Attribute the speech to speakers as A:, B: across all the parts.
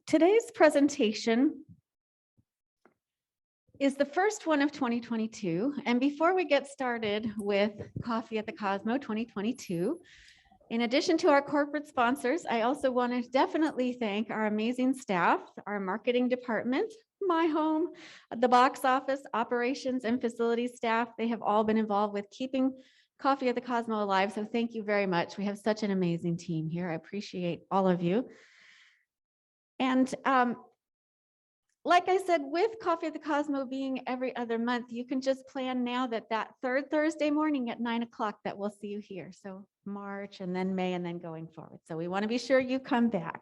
A: Today's presentation is the first one of 2022. And before we get started with Coffee at the Cosmo 2022, in addition to our corporate sponsors, I also want to definitely thank our amazing staff, our marketing department, my home, the box office, operations, and facilities staff. They have all been involved with keeping Coffee at the Cosmo alive. So thank you very much. We have such an amazing team here. I appreciate all of you. And like I said, with Coffee at the Cosmo being every other month, you can just plan now that third Thursday morning at 9 o'clock that we'll see you here. So March and then May and then going forward. So we want to be sure you come back.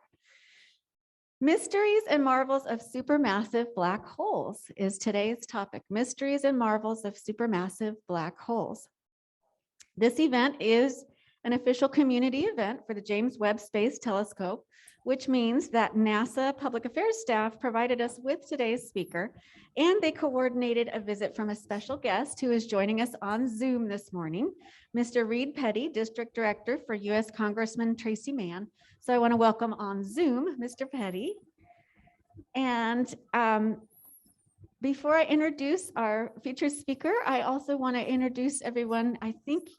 A: Mysteries and Marvels of Supermassive Black Holes is today's topic. Mysteries and Marvels of Supermassive Black Holes. This event is an official community event for the James Webb Space Telescope, which means that NASA public affairs staff provided us with today's speaker, and they coordinated a visit from a special guest who is joining us on Zoom this morning, Mr. Reed Petty, District Director for U.S. Congressman Tracy Mann. So I want to welcome on Zoom, Mr. Petty. And before I introduce our featured speaker, I also want to introduce everyone. I think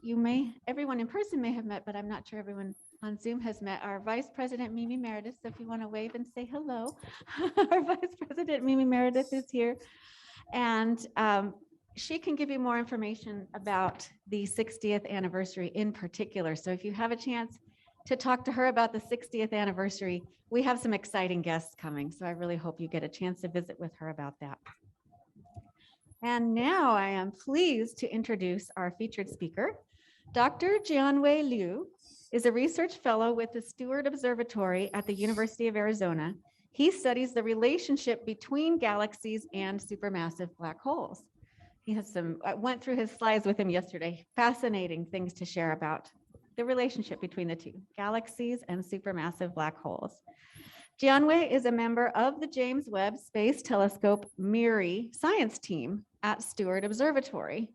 A: everyone in person may have met, but I'm not sure everyone on Zoom has met our Vice President, Mimi Meredith. So if you want to wave and say hello, our Vice President, Mimi Meredith, is here. And she can give you more information about the 60th anniversary in particular. So if you have a chance to talk to her about the 60th anniversary, we have some exciting guests coming. So I really hope you get a chance to visit with her about that. And now I am pleased to introduce our featured speaker. Dr. Jianwei Lyu is a research fellow with the Steward Observatory at the University of Arizona. He studies the relationship between galaxies and supermassive black holes. He has I went through his slides with him yesterday, fascinating things to share about the relationship between the two, galaxies and supermassive black holes. Jianwei is a member of the James Webb Space Telescope MIRI science team at Steward Observatory.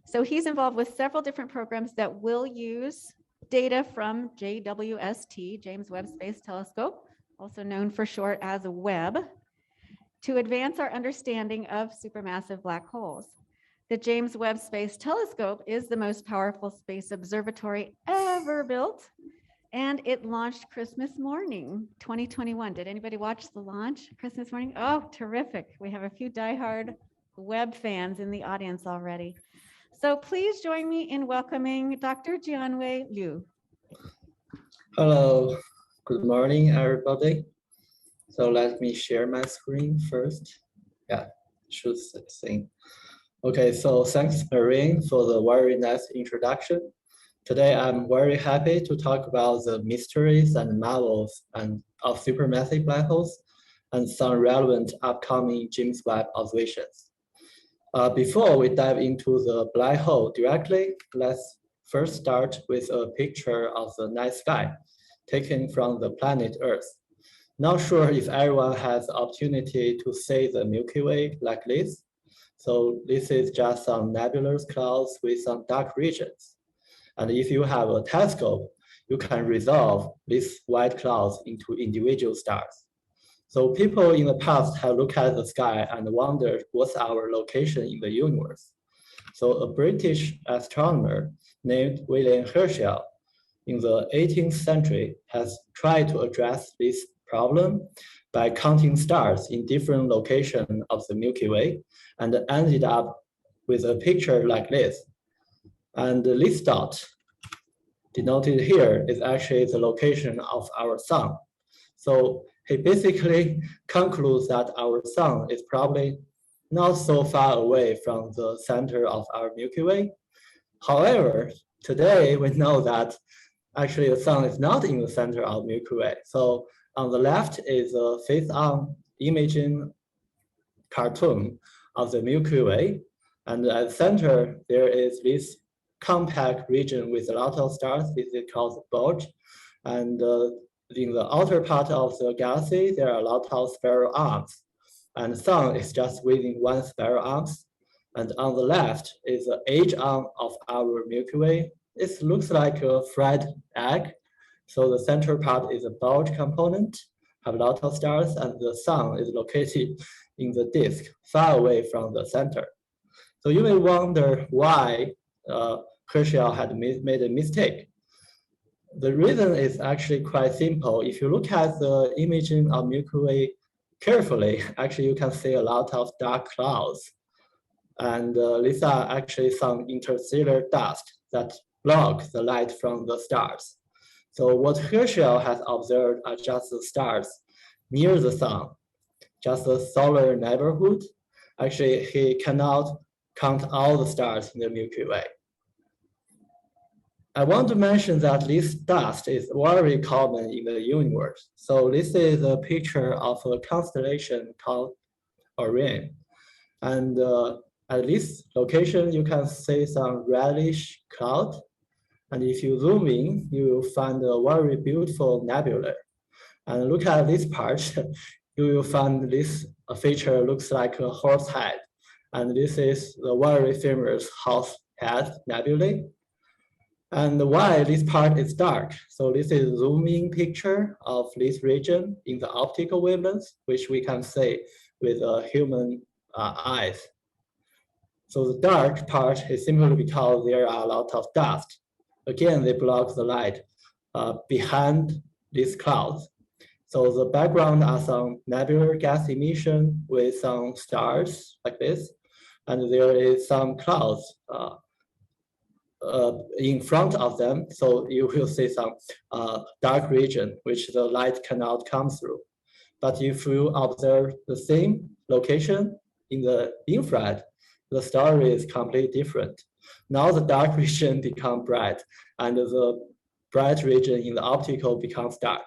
A: So he's involved with several different programs that will use data from JWST, James Webb Space Telescope, also known for short as Webb, to advance our understanding of supermassive black holes. The James Webb Space Telescope is the most powerful space observatory ever built, and it launched Christmas morning, 2021. Did anybody watch the launch Christmas morning? Oh, terrific. We have a few diehard Webb fans in the audience already. So please join me in welcoming Dr. Jianwei Lyu.
B: Hello, good morning, everybody. So let me share my screen first. Yeah, should sing. Okay, so thanks, Marine, for the very nice introduction. Today, I'm very happy to talk about the mysteries and marvels of supermassive black holes and some relevant upcoming James Webb observations. Before we dive into the black hole directly, let's first start with a picture of the night sky taken from the planet Earth. Not sure if everyone has the opportunity to see the Milky Way like this. So this is just some nebulous clouds with some dark regions. And if you have a telescope, you can resolve these white clouds into individual stars. So people in the past have looked at the sky and wondered what's our location in the universe. So a British astronomer named William Herschel in the 18th century has tried to address this problem by counting stars in different locations of the Milky Way and ended up with a picture like this. And this dot denoted here is actually the location of our sun. So he basically concludes that our sun is probably not so far away from the center of our Milky Way. However, today we know that actually the sun is not in the center of Milky Way. So on the left is a face-on imaging cartoon of the Milky Way. And at the center, there is this compact region with a lot of stars. This is called the bulge. And in the outer part of the galaxy, there are a lot of spiral arms. And the sun is just within one spiral arm. And on the left is the edge arm of our Milky Way. It looks like a fried egg. So the center part is a bulge component. have a lot of stars, and the sun is located in the disk far away from the center. So you may wonder why Herschel had made a mistake. The reason is actually quite simple. If you look at the imaging of Milky Way carefully, actually you can see a lot of dark clouds. And these are actually some interstellar dust that block the light from the stars. So what Herschel has observed are just the stars near the sun, just the solar neighborhood. Actually, he cannot count all the stars in the Milky Way. I want to mention that this dust is very common in the universe. So this is a picture of a constellation called Orion. And at this location, you can see some reddish cloud. And if you zoom in, you will find a very beautiful nebula. And look at this part, you will find this feature looks like a horse head. And this is the very famous horse head nebulae. And why this part is dark? So this is a zoom-in picture of this region in the optical wavelength, which we can see with human eyes. So the dark part is simply because there are a lot of dust. Again, they block the light behind these clouds. So the background are some nebular gas emission with some stars like this. And there is some clouds in front of them. So you will see some dark region, which the light cannot come through. But if you observe the same location in the infrared, the story is completely different. Now the dark region becomes bright, and the bright region in the optical becomes dark.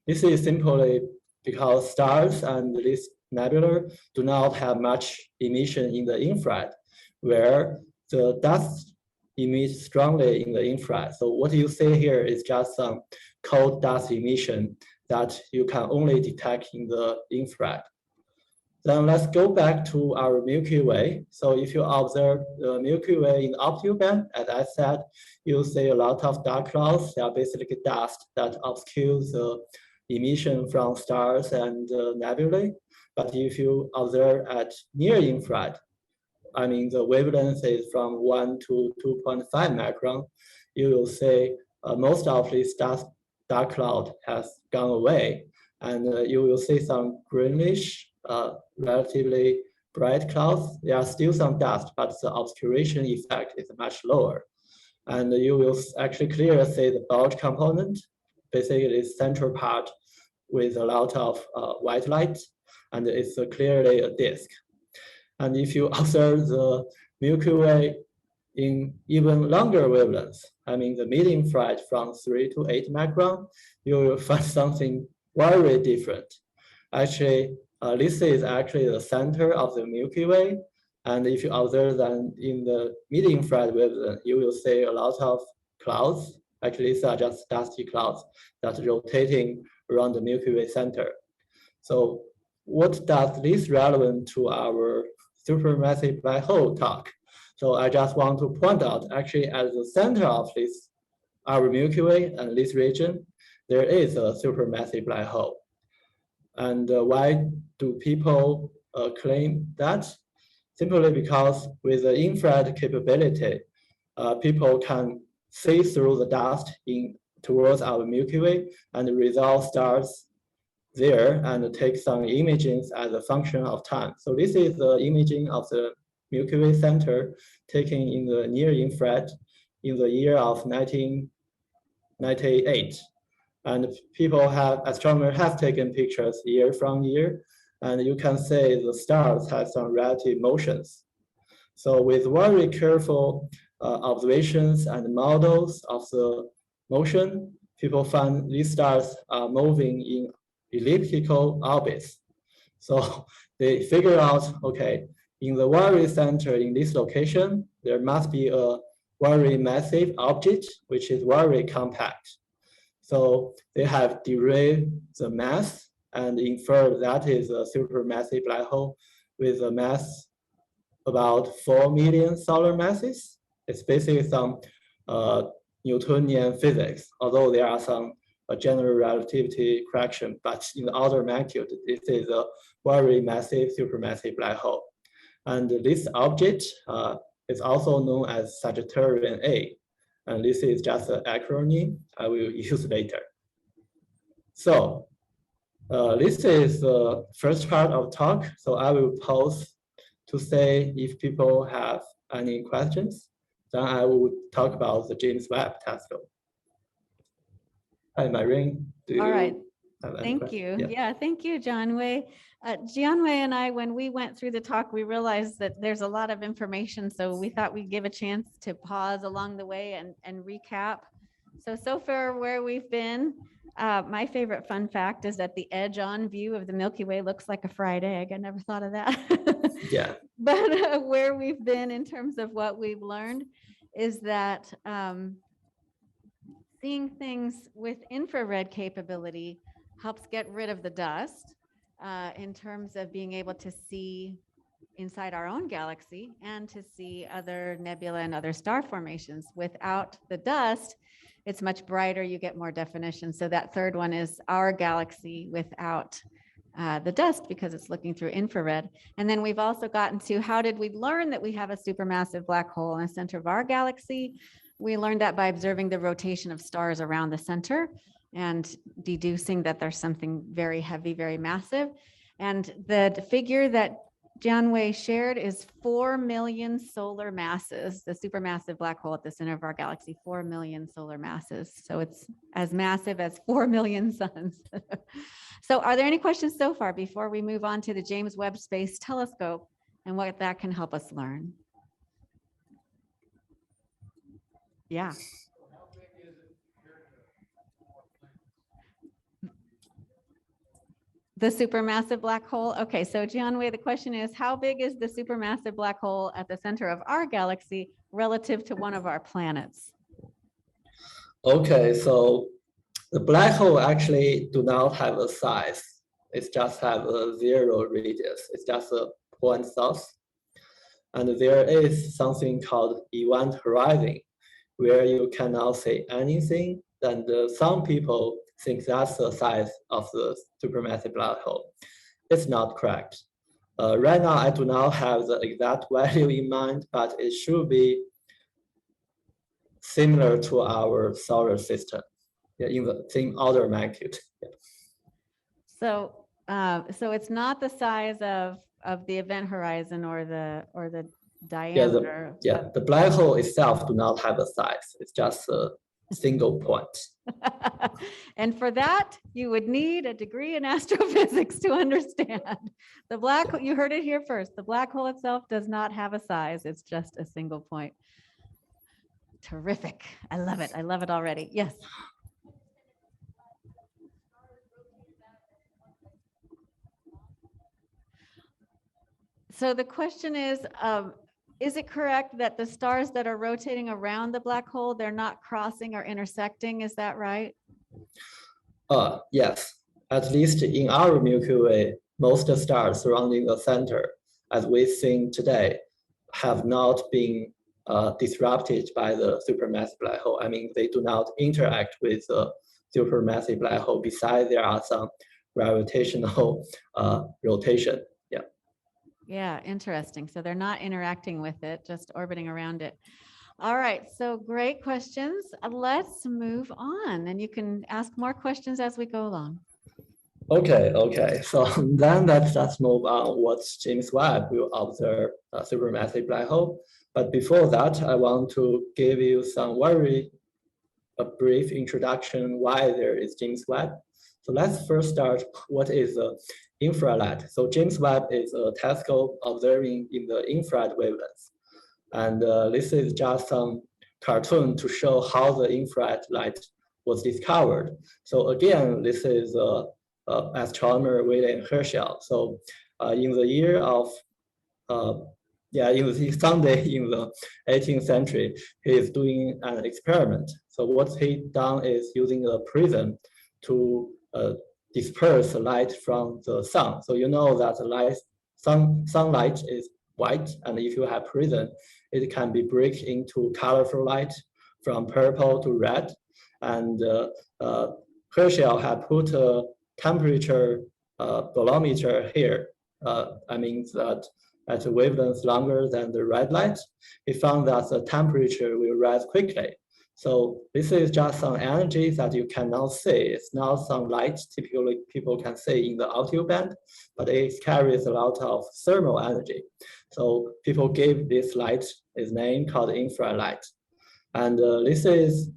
B: This is simply because stars and this nebula do not have much emission in the infrared, where the dust emits strongly in the infrared. So what you see here is just some cold dust emission that you can only detect in the infrared. Then let's go back to our Milky Way. So if you observe the Milky Way in the optical band, as I said, you'll see a lot of dark clouds. They are basically dust that obscures the emission from stars and nebulae. But if you observe at near infrared, I mean the wavelength is from 1 to 2.5 micron, you will see most of this dark cloud has gone away, and you will see some greenish, relatively bright clouds. There are still some dust, but the obscuration effect is much lower. And you will actually clearly see the bulge component, basically this central part with a lot of white light, and it's clearly a disk. And if you observe the Milky Way in even longer wavelengths, I mean the mid-infrared from 3 to 8 micron, you will find something very different. Actually, this is actually the center of the Milky Way. And if you observe that in the mid-infrared wavelength, you will see a lot of clouds. Actually, these are just dusty clouds that are rotating around the Milky Way center. So what does this relevant to our supermassive black hole talk? So I just want to point out, actually at the center of this, our Milky Way and this region, there is a supermassive black hole. And why do people claim that? Simply because with the infrared capability, people can see through the dust towards our Milky Way and resolve stars there and take some imaging as a function of time. So this is the imaging of the Milky Way center taken in the near infrared in the year of 1998. And astronomers have taken pictures year from year, and you can see the stars have some relative motions. So with very careful observations and models of the motion, people find these stars are moving in elliptical orbits. So they figure out, okay, in the very center in this location, there must be a very massive object, which is very compact. So they have derived the mass and inferred that is a supermassive black hole with a mass about 4 million solar masses. It's basically some Newtonian physics, although there are some a general relativity correction, but in the order of magnitude, this is a very massive supermassive black hole. And this object is also known as Sagittarian A. And this is just an acronym I will use later. So this is the first part of talk. So I will pause to say if people have any questions. Then I will talk about the James Webb Telescope. Hi, Maureen. Do you
A: All right.
B: have any
A: Thank
B: questions?
A: you. Yeah, thank you, Jianwei. Jianwei and I, when we went through the talk, we realized that there's a lot of information. So we thought we'd give a chance to pause along the way and recap. So far where we've been, my favorite fun fact is that the edge-on view of the Milky Way looks like a fried egg. I never thought of that.
B: Yeah.
A: But where we've been in terms of what we've learned is that seeing things with infrared capability helps get rid of the dust in terms of being able to see inside our own galaxy and to see other nebula and other star formations. Without the dust, it's much brighter, you get more definition. So that third one is our galaxy without the dust because it's looking through infrared. And then we've also gotten to how did we learn that we have a supermassive black hole in the center of our galaxy? We learned that by observing the rotation of stars around the center and deducing that there's something very heavy, very massive. And the figure that Jianwei shared is 4 million solar masses, the supermassive black hole at the center of our galaxy, 4 million solar masses. So it's as massive as 4 million suns. So are there any questions so far before we move on to the James Webb Space Telescope and what that can help us learn? Yeah. The supermassive black hole. Okay, so Jianwei, the question is, how big is the supermassive black hole at the center of our galaxy relative to one of our planets?
B: Okay, so the black hole actually do not have a size. It just have a zero radius. It's just a point source. And there is something called event horizon, where you cannot say anything. And some people think that's the size of the supermassive black hole. It's not correct. Right now, I do not have the exact value in mind, but it should be similar to our solar system, in the same order of magnitude. Yeah.
A: So it's not the size of the event horizon or the diameter.
B: The black hole itself do not have a size. It's just a single point.
A: And for that, you would need a degree in astrophysics to understand. The black hole, you heard it here first. The black hole itself does not have a size. It's just a single point. Terrific. I love it. I love it already. Yes. So the question is it correct that the stars that are rotating around the black hole, they're not crossing or intersecting? Is that right?
B: Yes. At least in our Milky Way, most stars surrounding the center, as we think today, have not been disrupted by the supermassive black hole. I mean, they do not interact with the supermassive black hole. Besides, there are some gravitational rotation. Yeah.
A: Yeah, interesting. So they're not interacting with it, just orbiting around it. All right, so great questions. Let's move on, and you can ask more questions as we go along.
B: Okay. So then let's move on. What James Webb will observe a supermassive black hole. But before that, I want to give you some a brief introduction why there is James Webb. So let's first start. What is infrared? So James Webb is a telescope observing in the infrared wavelengths. And this is just some cartoon to show how the infrared light was discovered. So again, this is astronomer William Herschel. So in the year of, someday in the 18th century, he is doing an experiment. So what he done is using a prism to disperse light from the sun. So you know that the sunlight is white, and if you have prism, it can be break into colorful light from purple to red. And Herschel had put a temperature bolometer here. I mean that at a wavelength longer than the red light, he found that the temperature will rise quickly. So this is just some energy that you cannot see. It's not some light typically people can see in the audio band, but it carries a lot of thermal energy. So people gave this light its name called infrared light. And this is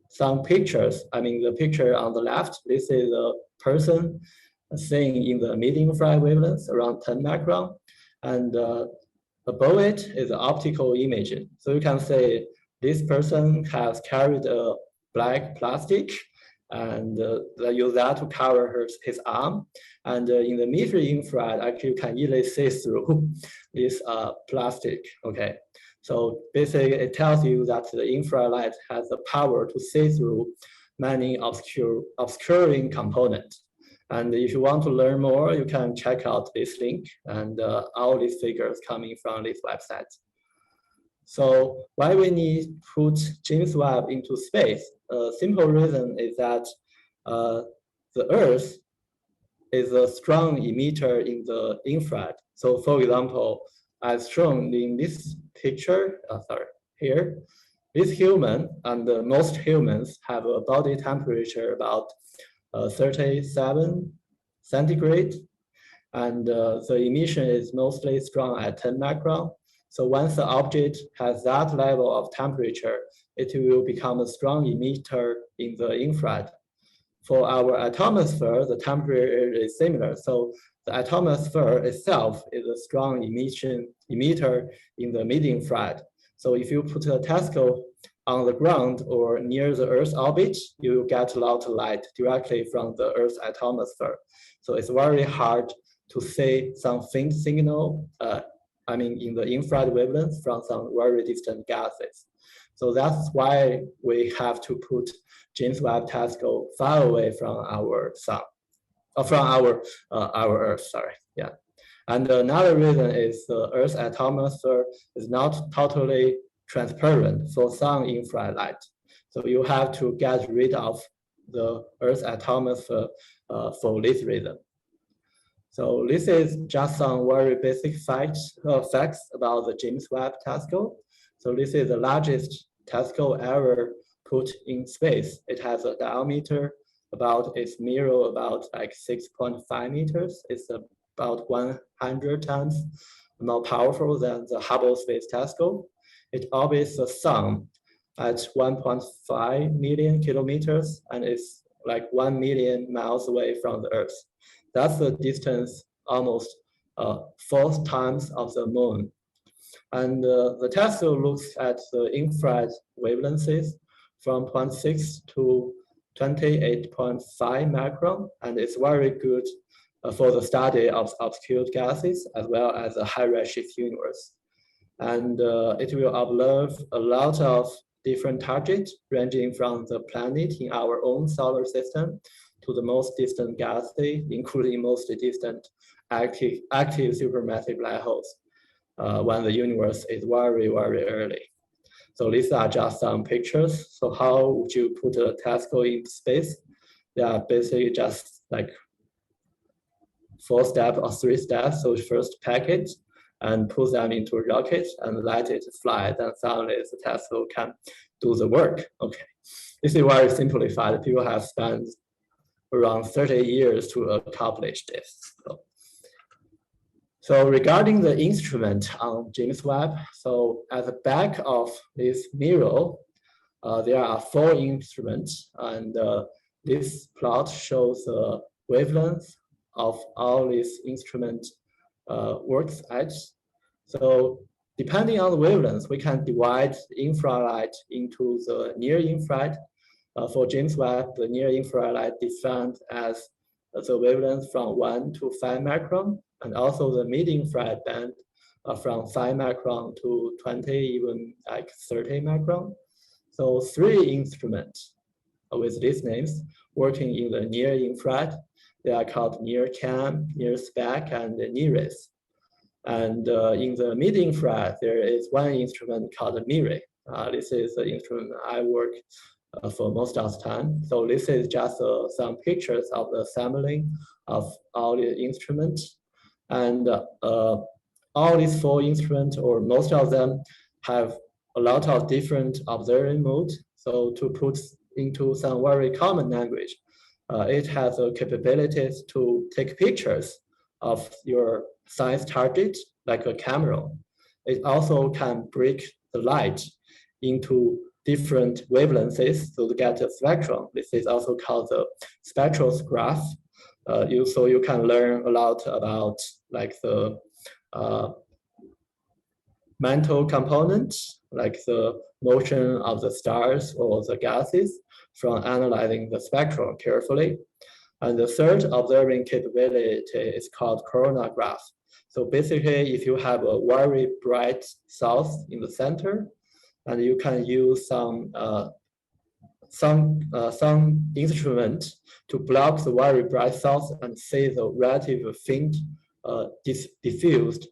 B: some pictures. I mean, the picture on the left, this is a person seeing in the mid-infrared wavelength around 10 micron. And above it is an optical image. So you can say this person has carried a black plastic and they use that to cover his arm. And in the mid-infrared, actually you can easily see through this plastic, okay? So basically it tells you that the infrared light has the power to see through many obscuring components. And if you want to learn more, you can check out this link and all these figures coming from this website. So why we need to put James Webb into space? A simple reason is that the Earth is a strong emitter in the infrared. So for example, as shown in this picture, here, this human and most humans have a body temperature about 37 centigrade, and the emission is mostly strong at 10 micron. So once the object has that level of temperature, it will become a strong emitter in the infrared. For our atmosphere, the temperature is similar. So the atmosphere itself is a strong emitter in the mid-infrared. So if you put a telescope on the ground or near the Earth's orbit, you will get a lot of light directly from the Earth's atmosphere. So it's very hard to see some faint signal, I mean, in the infrared wavelength from some very distant gases. So that's why we have to put James Webb Telescope far away from our sun, from our Earth, sorry, yeah. And another reason is the Earth's atmosphere is not totally transparent for some infrared light. So you have to get rid of the Earth's atmosphere for this reason. So this is just some very basic facts about the James Webb Telescope. So this is the largest telescope ever put in space. It has a diameter about its mirror about like 6.5 meters. It's about 100 times more powerful than the Hubble Space Telescope. It orbits the sun at 1.5 million kilometers, and it's like 1 million miles away from the Earth. That's the distance almost 4 times of the moon. And the telescope looks at the infrared wavelengths from 0.6 to 28.5 micron, and it's very good for the study of obscure gases as well as a high redshift universe. And it will observe a lot of different targets ranging from the planet in our own solar system to the most distant galaxy, including most distant active supermassive black holes when the universe is very, very early. So these are just some pictures. So how would you put a telescope in space? They are basically just like 4 steps or 3 steps. So first pack it and put them into a rocket and let it fly. Then suddenly the telescope can do the work. Okay, this is very simplified. People have spent around 30 years to accomplish this. So regarding the instrument on James Webb, so at the back of this mirror, there are 4 instruments, and this plot shows the wavelength of all these instrument works at. So depending on the wavelength, we can divide infrared into the near infrared. For James Webb, the near infrared light defined as the wavelength from 1 to 5 micron, and also the mid-infrared band from 5 micron to 20, even like 30 micron. So 3 instruments with these names working in the near infrared. They are called NIRCam, NIRSpec, and NIRISS. And in the mid-infrared, there is one instrument called MIRI. This is the instrument I work for most of the time. So this is just some pictures of the sampling of all the instruments. And all these 4 instruments, or most of them, have a lot of different observing modes. So to put into some very common language, it has the capabilities to take pictures of your science target, like a camera. It also can break the light into different wavelengths to get a spectrum. This is also called the spectrosgraph. So you can learn a lot about like the mental components, like the motion of the stars or the gases, from analyzing the spectrum carefully. And the third observing capability is called coronagraph. So basically, if you have a very bright source in the center, and you can use some instrument to block the very bright source and see the relative faint diffused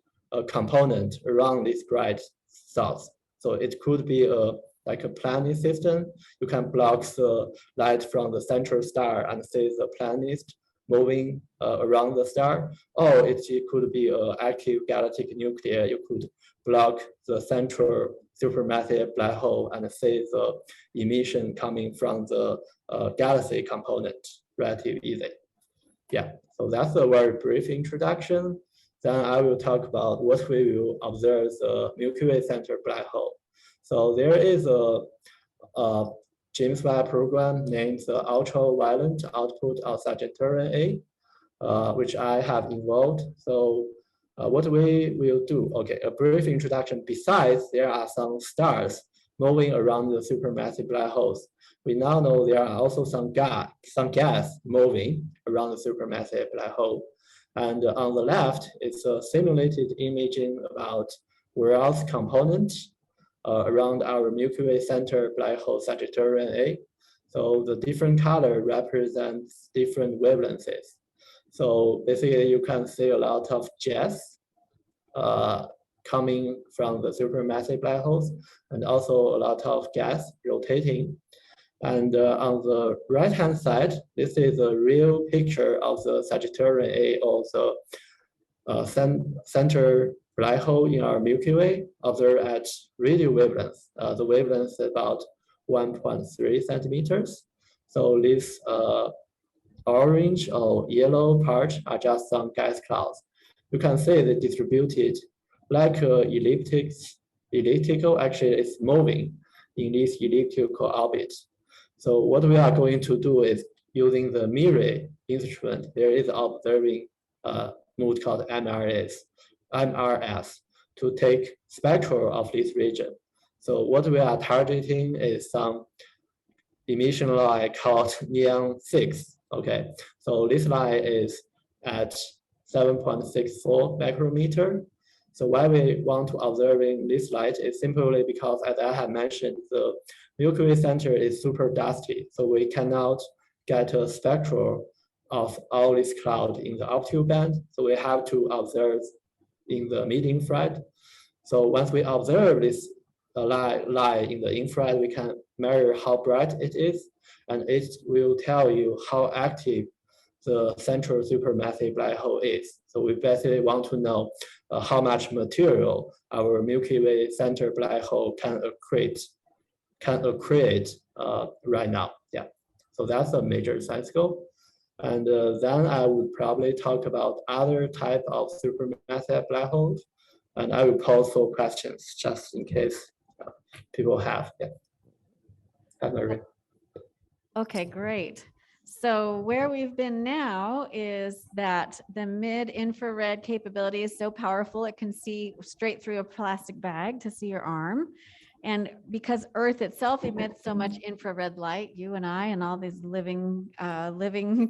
B: component around this bright source. So it could be like a planning system. You can block the light from the central star and see the planet moving around the star. Or it could be an active galactic nuclear. You could block the central supermassive black hole and see the emission coming from the galaxy component relatively easy. Yeah, so that's a very brief introduction. Then I will talk about what we will observe the Milky Way center black hole. So there is a James Webb program named the Ultraviolet Output of Sagittarius A, which I have involved. So what we will do, okay, a brief introduction. Besides, there are some stars moving around the supermassive black holes. We now know there are also some gas moving around the supermassive black hole. And on the left, it's a simulated imaging about various components around our Milky Way center black hole Sagittarius A. So the different color represents different wavelengths. So basically, you can see a lot of jets coming from the supermassive black holes, and also a lot of gas rotating. And on the right-hand side, this is a real picture of the Sagittarius A, or the center black hole in our Milky Way, observed at radio wavelength. The wavelength is about 1.3 centimeters. So this orange or yellow part are just some gas clouds. You can see they distributed like elliptical, actually it's moving in this elliptical orbit. So what we are going to do is using the MIRI instrument, there is an observing mode called MRS, to take spectral of this region. So what we are targeting is some emission line called neon 6. Okay, so this line is at 7.64 micrometer. So why we want to observing this light is simply because, as I have mentioned, the Milky Way center is super dusty, so we cannot get a spectral of all this cloud in the optical band. So we have to observe in the mid-infrared. So once we observe this light in the infrared, we can measure how bright it is, and it will tell you how active the central supermassive black hole is. So we basically want to know how much material our Milky Way center black hole can accrete right now. Yeah, so that's a major science goal. And then I would probably talk about other type of supermassive black holes, and I will pose for questions just in case people have. Yeah.
A: Okay, great. So where we've been now is that the mid-infrared capability is so powerful, it can see straight through a plastic bag to see your arm. And because Earth itself emits so much infrared light, you and I and all these living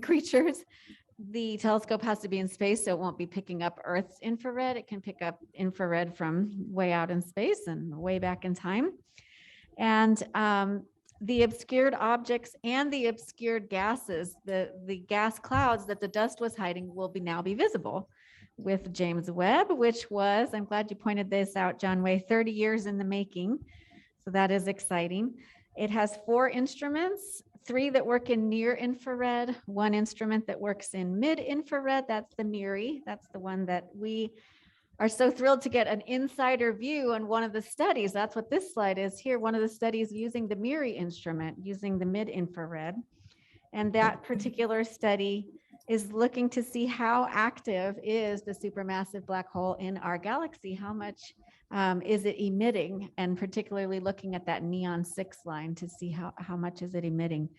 A: creatures, the telescope has to be in space, so it won't be picking up Earth's infrared. It can pick up infrared from way out in space and way back in time. And the obscured objects and the obscured gases, the gas clouds that the dust was hiding will now be visible with James Webb, which was, I'm glad you pointed this out, Jianwei, 30 years in the making. So that is exciting. It has 4 instruments, 3 that work in near infrared, 1 instrument that works in mid infrared. That's the MIRI. That's the one that we are so thrilled to get an insider view on one of the studies. That's what this slide is here. One of the studies using the MIRI instrument, using the mid infrared. And that particular study is looking to see how active is the supermassive black hole in our galaxy. How much is it emitting? And particularly looking at that neon 6 line to see how much is it emitting,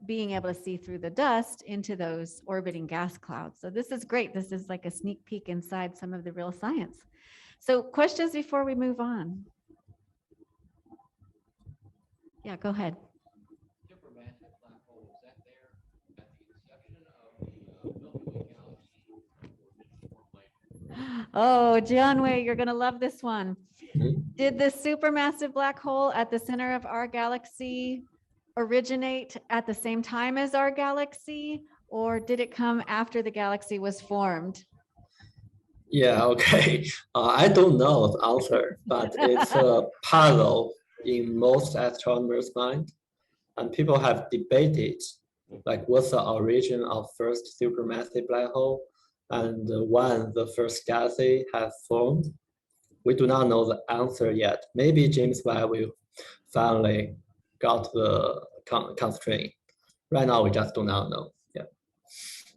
A: being able to see through the dust into those orbiting gas clouds. So this is great. This is like a sneak peek inside some of the real science. So questions before we move on? Yeah, go ahead.
C: Supermassive black hole, is that there at the inception of the Milky Way galaxy, or did it form later?
A: Oh, Jianwei, you're going to love this one.
B: Mhm.
A: Did the supermassive black hole at the center of our galaxy originate at the same time as our galaxy, or did it come after the galaxy was formed?
B: Yeah, okay. I don't know the answer, but it's a puzzle in most astronomers' mind. And people have debated like what's the origin of first supermassive black hole and when the first galaxy has formed. We do not know the answer yet. Maybe James Webb will finally got the constraint. Right now, we just do not know. Yeah.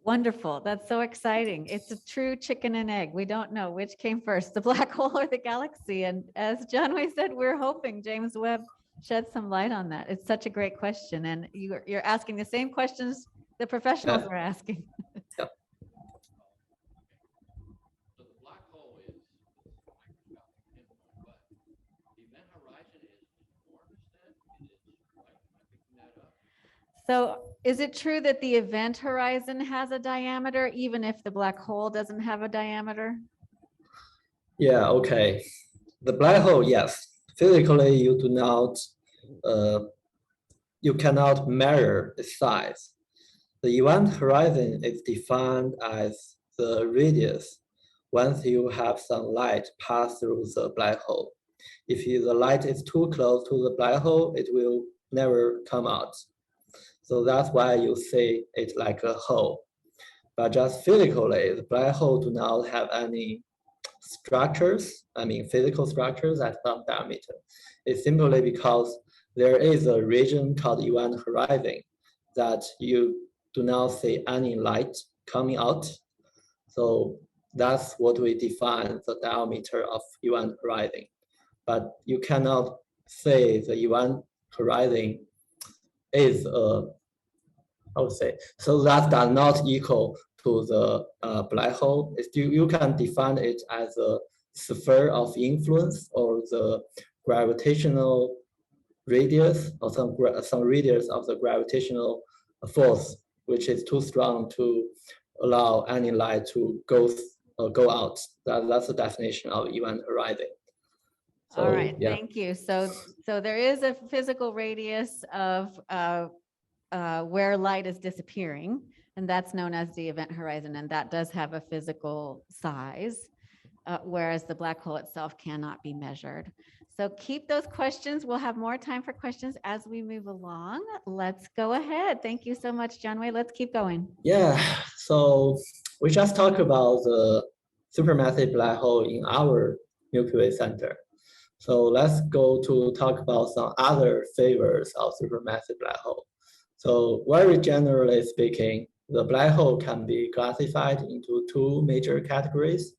A: Wonderful. That's so exciting. It's a true chicken and egg. We don't know which came first, the black hole or the galaxy. And as Jianwei said, we're hoping James Webb shed some light on that. It's such a great question. And you're asking the same questions the professionals are asking.
C: So the black hole is microscopic pinpoint, but the event horizon is enormous then? Am I picking that up?
A: So is it true that the event horizon has a diameter, even if the black hole doesn't have a diameter?
B: Yeah, okay. The black hole, yes. Physically, you do not, you cannot measure its size. The event horizon is defined as the radius once you have some light pass through the black hole. If the light is too close to the black hole, it will never come out. So that's why you see it like a hole. But just physically, the black hole do not have any structures, I mean physical structures at some diameter. It's simply because there is a region called event horizon that you do not see any light coming out. So that's what we define the diameter of event horizon. But you cannot say the event horizon is I would say, so that does not equal to the black hole. You can define it as a sphere of influence or the gravitational radius or some radius of the gravitational force, which is too strong to allow any light to go out. That's the definition of event horizon. So,
A: All right,
B: yeah.
A: thank you. So there is a physical radius of where light is disappearing, and that's known as the event horizon, and that does have a physical size, whereas the black hole itself cannot be measured. So keep those questions. We'll have more time for questions as we move along. Let's go ahead. Thank you so much, Jianwei. Let's keep going.
B: Yeah, so we just talked about the supermassive black hole in our Milky Way center. So let's go to talk about some other favors of supermassive black hole. So very generally speaking, the black hole can be classified into 2 major categories.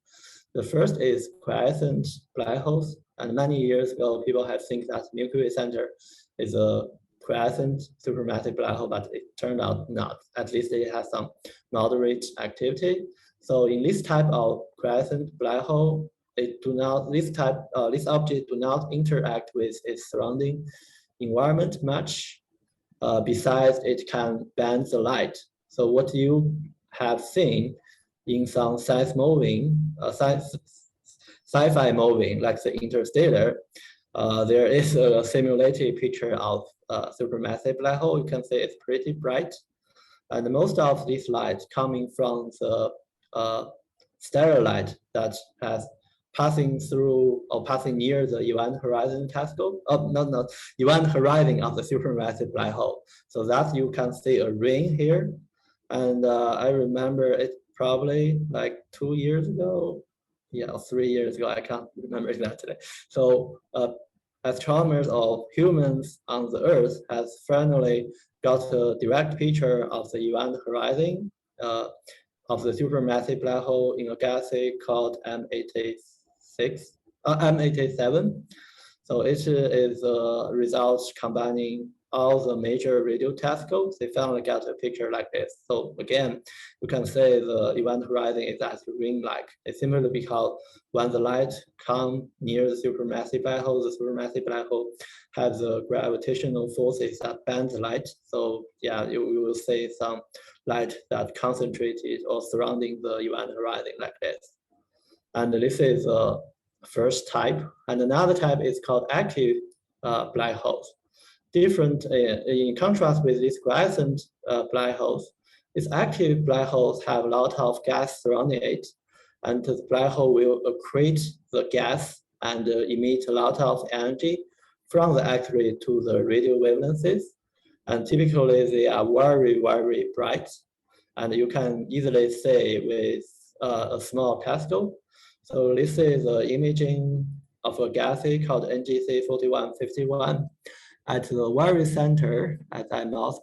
B: The first is quiescent black holes. And many years ago, people have think that Milky Way center is a quiescent supermassive black hole, but it turned out not. At least it has some moderate activity. So in this type of quiescent black hole, this object do not interact with its surrounding environment much. Besides, it can bend the light. So what you have seen in some science movie, sci-fi movie like the Interstellar, there is a simulated picture of supermassive black hole. You can see it's pretty bright, and most of this light coming from the stellar light that has passing through or passing near the event horizon telescope. Oh, not event horizon of the supermassive black hole. So that you can see a ring here. And I remember it probably like 2 years ago. Yeah, 3 years ago. I can't remember exactly. So astronomers or humans on the Earth has finally got a direct picture of the event horizon of the supermassive black hole in a galaxy called M87. So it is a result combining all the major radio telescopes. They finally got a picture like this. So again, you can say the event horizon is as ring-like. It's simply because when the light comes near the supermassive black hole, the supermassive black hole has the gravitational forces that bend the light. So yeah, you will see some light that concentrated or surrounding the event horizon like this. And this is the first type. And another type is called active black holes. Different in contrast with these quiescent black holes, these active black holes have a lot of gas surrounding it. And the black hole will accrete the gas and emit a lot of energy from the X-ray to the radio wavelengths. And typically they are very, very bright. And you can easily see with a small telescope. So this is an imaging of a galaxy called NGC 4151. At the very center, as my mouse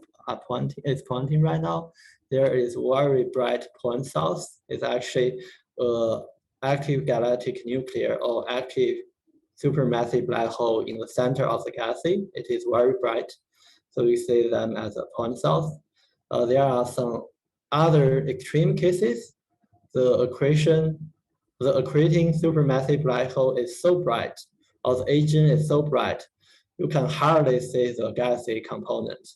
B: is pointing right now, there is very bright point source. It's actually active galactic nuclear or active supermassive black hole in the center of the galaxy. It is very bright. So we see them as a point source. There are some other extreme cases. The accreting supermassive black hole is so bright, or the agent is so bright, you can hardly see the galaxy component.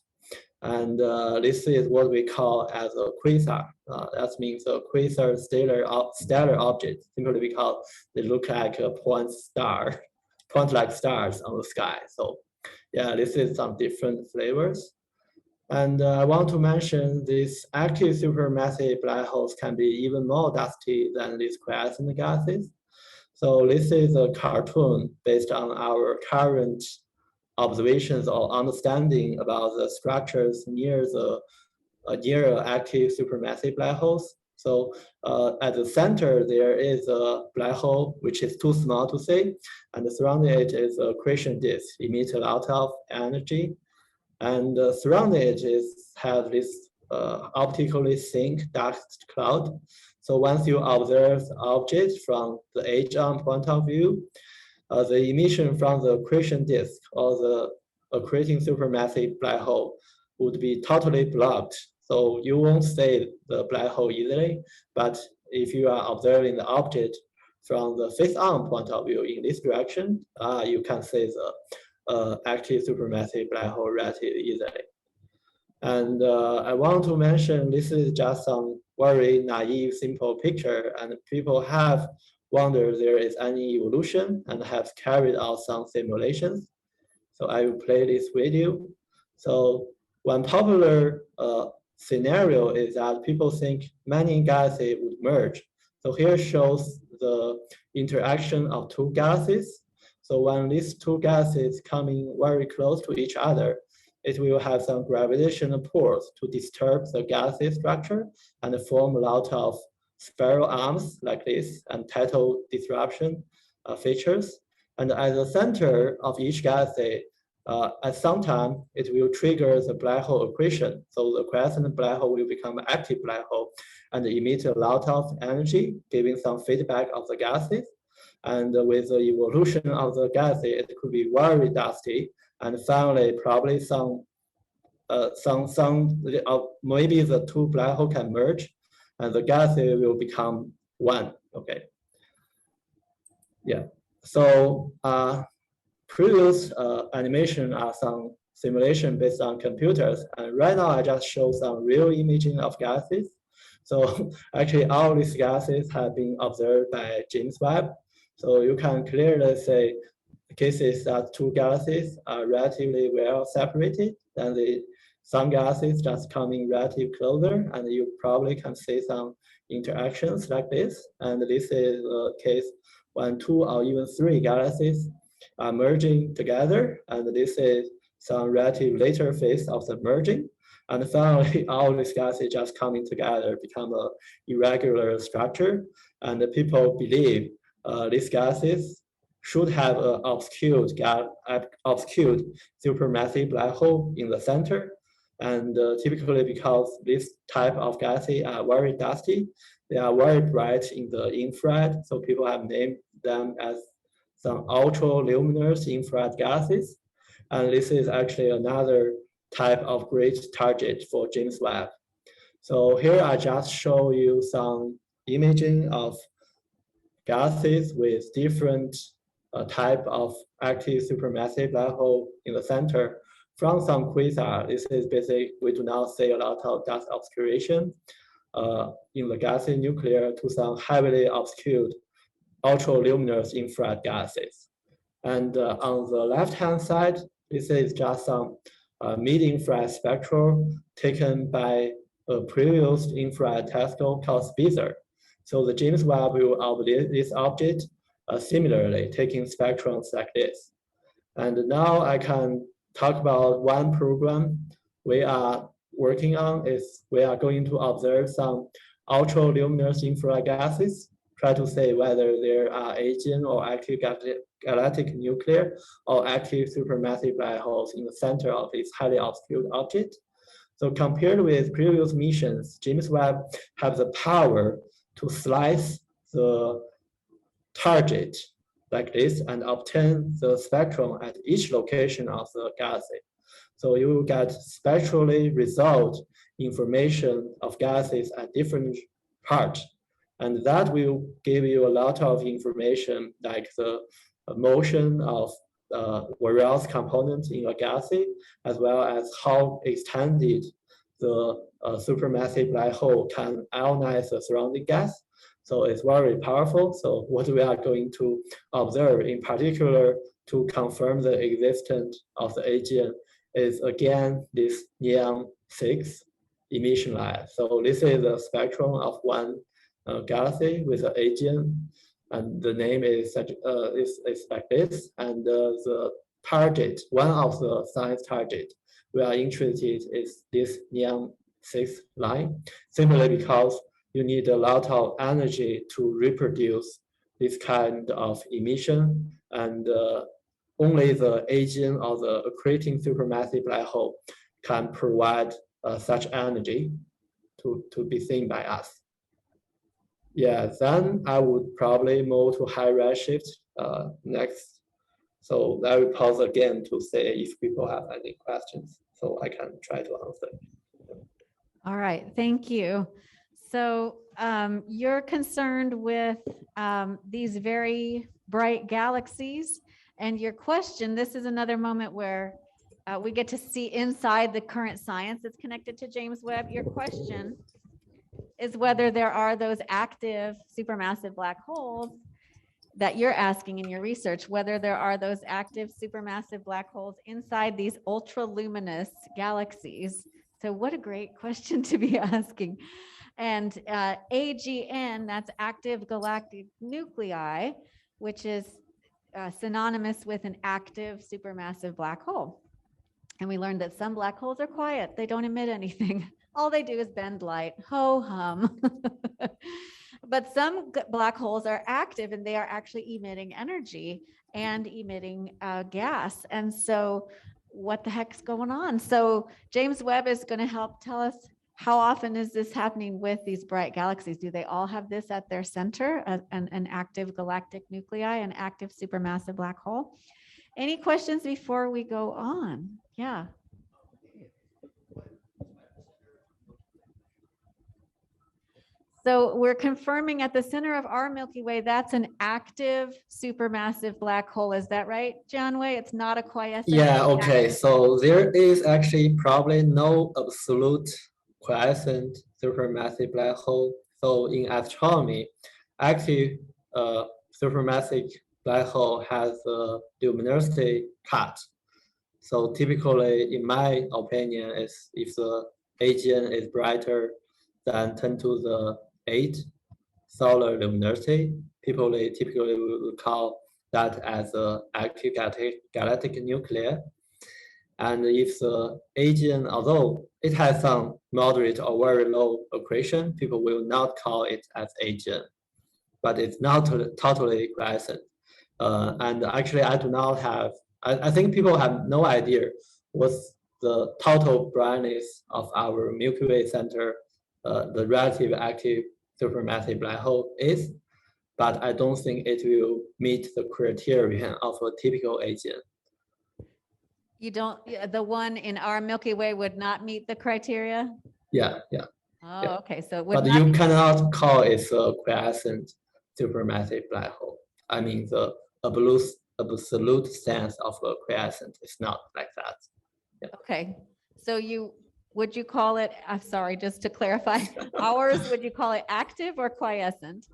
B: And this is what we call as a quasar. That means a quasar stellar object, simply because they look like a point-like stars on the sky. So yeah, this is some different flavors. And I want to mention these active supermassive black holes can be even more dusty than these quiescent gases. So this is a cartoon based on our current observations or understanding about the structures near the near active supermassive black holes. So at the center, there is a black hole, which is too small to see, and surrounding it is a accretion disk, emit a lot of energy. And surrounding it has this optically thin dust cloud. So once you observe the object from the edge-on point of view, the emission from the accretion disk or the accreting supermassive black hole would be totally blocked. So you won't see the black hole easily, but if you are observing the object from the face-on point of view in this direction, you can see the active supermassive black hole relatively easily. And I want to mention this is just some very naive, simple picture, and people have wondered there is any evolution and have carried out some simulations. So I will play this video. So one popular scenario is that people think many galaxies would merge. So here shows the interaction of two galaxies. So when these two galaxies coming very close to each other, it will have some gravitational pulls to disturb the galaxy structure and form a lot of spiral arms like this and tidal disruption features. And at the center of each galaxy, at some time, it will trigger the black hole accretion. So the quiescent black hole will become an active black hole and emit a lot of energy, giving some feedback of the gases. And with the evolution of the galaxy, it could be very dusty. And finally, probably maybe the two black holes can merge, and the galaxy will become one. Okay. Yeah. So previous animation are some simulation based on computers, and right now I just show some real imaging of galaxies. So actually, all these galaxies have been observed by James Webb. So you can clearly say cases that two galaxies are relatively well separated, and some galaxies just coming relatively closer, and you probably can see some interactions like this. And this is a case when 2 or even 3 galaxies are merging together, and this is some relative later phase of the merging. And finally, all these galaxies just coming together become a irregular structure. And the people believe these gases should have an obscured supermassive black hole in the center. And typically, because this type of gases are very dusty, they are very bright in the infrared. So people have named them as some ultra-luminous infrared gases. And this is actually another type of great target for James Webb. So here I just show you some imaging of gases with different type of active supermassive black hole in the center from some quasar. This is basically, we do not see a lot of dust obscuration in the gaseous nuclear to some heavily obscured ultra-luminous infrared gases. And on the left-hand side, this is just some mid-infrared spectrum taken by a previous infrared telescope called Spitzer. So the James Webb will observe this object similarly, taking spectrums like this. And now I can talk about one program we are working on. Is we are going to observe some ultra-luminous infrared gases, try to say whether there are aging or active galactic nuclear or active supermassive black holes in the center of this highly obscured object. So compared with previous missions, James Webb has the power to slice the target like this and obtain the spectrum at each location of the galaxy. So you will get spectrally resolved information of gases at different parts. And that will give you a lot of information like the motion of various components in a galaxy, as well as how extended the supermassive black hole can ionize the surrounding gas. So it's very powerful. So what we are going to observe in particular to confirm the existence of the AGN is again this neon 6 emission line. So this is the spectrum of one galaxy with an AGN, and the name is like this. And the target, one of the science target we are interested is this neon 6 line, simply because you need a lot of energy to reproduce this kind of emission, and only the aging or the accreting supermassive black hole can provide such energy to be seen by us. Yeah, then I would probably move to high redshift next. So I will pause again to say if people have any questions, so I can try to answer.
A: All right, thank you. So you're concerned with these very bright galaxies, and your question, this is another moment where we get to see inside the current science that's connected to James Webb. Your question is whether there are those active supermassive black holes that you're asking in your research, whether there are those active supermassive black holes inside these ultra-luminous galaxies. So what a great question to be asking. And AGN, that's active galactic nuclei, which is synonymous with an active supermassive black hole. And we learned that some black holes are quiet. They don't emit anything. All they do is bend light, ho hum. But some black holes are active and they are actually emitting energy and emitting gas. And so what the heck's going on? So James Webb is going to help tell us how often is this happening with these bright galaxies? Do they all have this at their center, an active galactic nuclei, an active supermassive black hole? Any questions before we go on? Yeah. So we're confirming at the center of our Milky Way, that's an active supermassive black hole. Is that right, Jianwei? It's not a quiescent.
B: Yeah, okay. So there is actually probably no absolute quiescent supermassive black hole. So in astronomy, active supermassive black hole has a luminosity cut. So typically, in my opinion, is if the AGN is brighter than 10 to the 8, solar luminosity. People typically will call that as the active galactic nucleus. And if the agent, although it has some moderate or very low accretion, people will not call it as agent, but it's not totally quiescent. And actually, I do not have, I think people have no idea what's the total brightness of our Milky Way center, the relative active supermassive black hole is, but I don't think it will meet the criterion of a typical agent.
A: You don't, the one in our Milky Way would not meet the criteria?
B: Yeah.
A: Oh,
B: Yeah.
A: okay, so it would
B: But
A: not
B: you
A: be-
B: cannot call it a quiescent supermassive black hole. I mean, the absolute sense of a quiescent is not like that.
A: Okay, so would you call it, I'm sorry, just to clarify, ours, would you call it active or quiescent?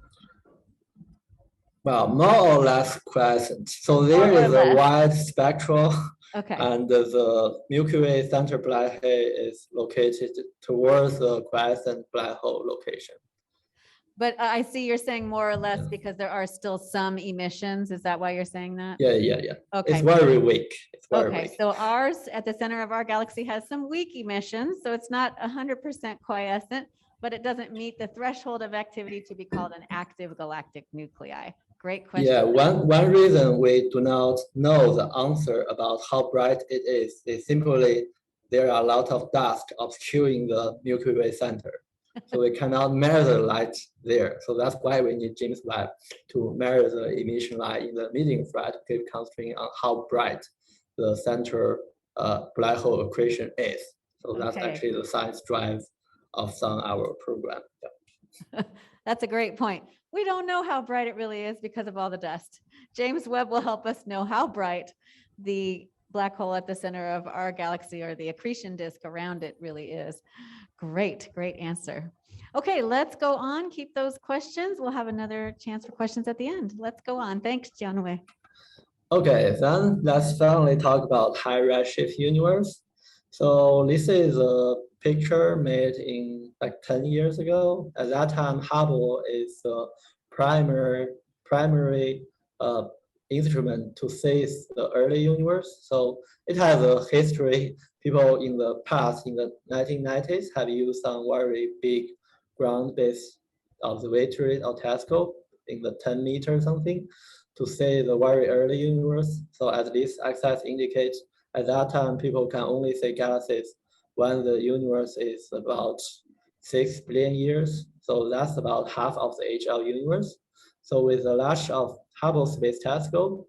B: Well, more or less quiescent. So there
A: More or
B: is a
A: less.
B: wide spectral,
A: Okay,
B: and the Milky Way center black hole is located towards the quiescent black hole location.
A: but I see you're saying more or less
B: Yeah.
A: because there are still some emissions. Is that why you're saying that?
B: Yeah.
A: Okay.
B: It's very weak. It's very
A: Okay,
B: weak.
A: so ours at the center of our galaxy has some weak emissions, so it's not 100% quiescent, but it doesn't meet the threshold of activity to be called an active galactic nuclei. Great question.
B: Yeah, one reason we do not know the answer about how bright it is simply there are a lot of dust obscuring the Milky Way center. So we cannot measure light there. So that's why we need James Webb to measure the emission light in the medium flight to give constraint on how bright the center black hole accretion is. So that's
A: Okay.
B: actually the science drive of our program. Yeah.
A: That's a great point. We don't know how bright it really is because of all the dust. James Webb will help us know how bright the black hole at the center of our galaxy or the accretion disk around it really is. Great answer. Okay, let's go on. Keep those questions. We'll have another chance for questions at the end. Let's go on. Thanks, Jianwei.
B: Okay, then let's finally talk about high redshift universe. So this is a picture made in like 10 years ago. At that time, Hubble is the primary instrument to see the early universe. So it has a history. People in the past, in the 1990s, have used some very big ground-based observatory or telescope in the 10 meters something to see the very early universe. So as this axis indicates, at that time, people can only see galaxies when the universe is about 6 billion years. So that's about half of the age of universe. So with the launch of Hubble Space Telescope,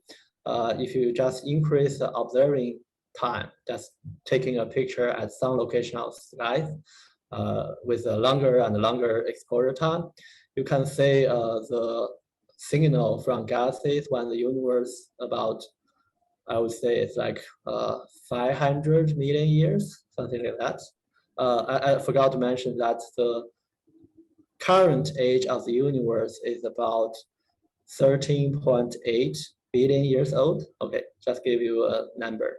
B: if you just increase the observing time, just taking a picture at some location of sky with a longer and longer exposure time, you can see the signal from galaxies when the universe about, I would say it's like 500 million years, something like that. I forgot to mention that the current age of the universe is about 13.8 billion years old. Okay, just give you a number.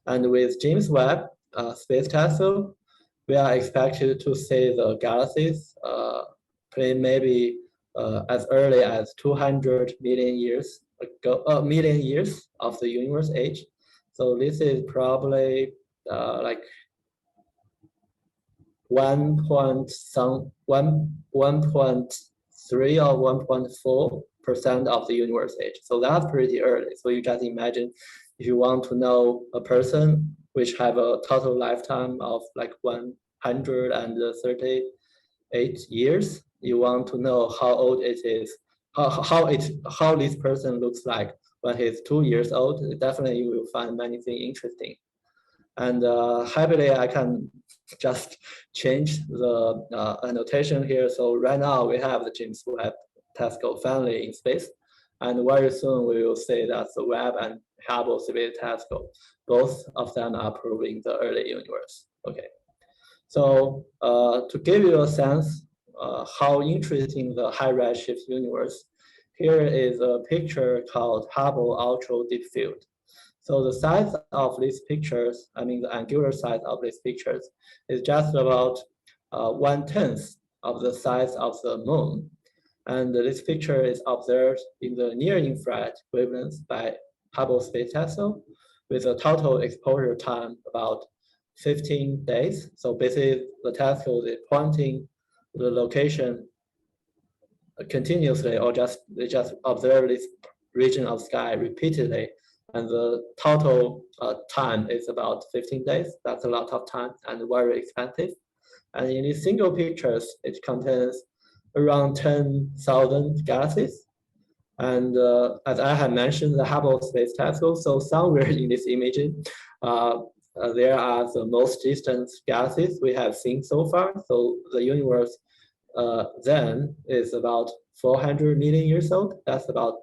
B: And with James Webb Space Telescope, we are expected to see the galaxies maybe as early as 200 million years ago, million years of the universe age. So this is probably like 1.3 or 1.4% of the universe age. So that's pretty early. So you just imagine if you want to know a person which have a total lifetime of like 138 years, you want to know how old it is, how this person looks like when he's 2 years old. Definitely you will find many things interesting. And happily I can just change the annotation here. So right now we have the James Webb Telescope family in space. And very soon we will say that the Webb and Hubble Space Telescope, both of them are proving the early universe. Okay. So to give you a sense how interesting the high redshift universe, here is a picture called Hubble Ultra Deep Field. So the size of these pictures, I mean the angular size of these pictures, is just about 1/10 of the size of the moon. And this picture is observed in the near-infrared wavelengths by Hubble Space Telescope with a total exposure time about 15 days. So basically, the telescope is pointing the location continuously, or they just observe this region of sky repeatedly, and the total time is about 15 days. That's a lot of time and very expensive. And in these single pictures, it contains around 10,000 galaxies. And as I have mentioned, the Hubble Space Telescope, so somewhere in this imaging, there are the most distant galaxies we have seen so far. So the universe then is about 400 million years old. That's about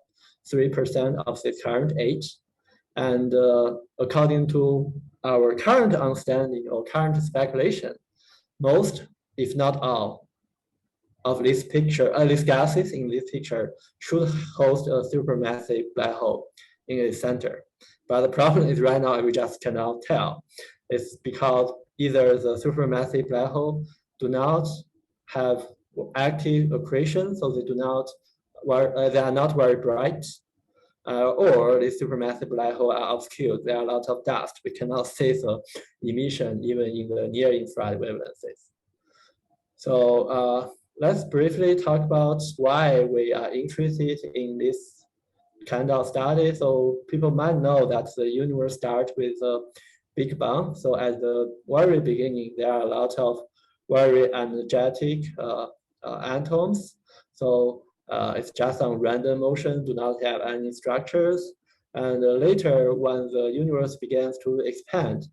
B: 3% of the current age. And according to our current understanding or current speculation, most, if not all, of these galaxies in this picture should host a supermassive black hole in its center. But the problem is right now we just cannot tell. It's because either the supermassive black hole do not have active accretion, so they are not very bright, or the supermassive black hole are obscured. There are a lot of dust. We cannot see the emission even in the near-infrared wavelengths. So let's briefly talk about why we are interested in this kind of study. So people might know that the universe starts with a Big Bang. So at the very beginning, there are a lot of very energetic atoms. So it's just on random motion, do not have any structures. And later, when the universe begins to expand,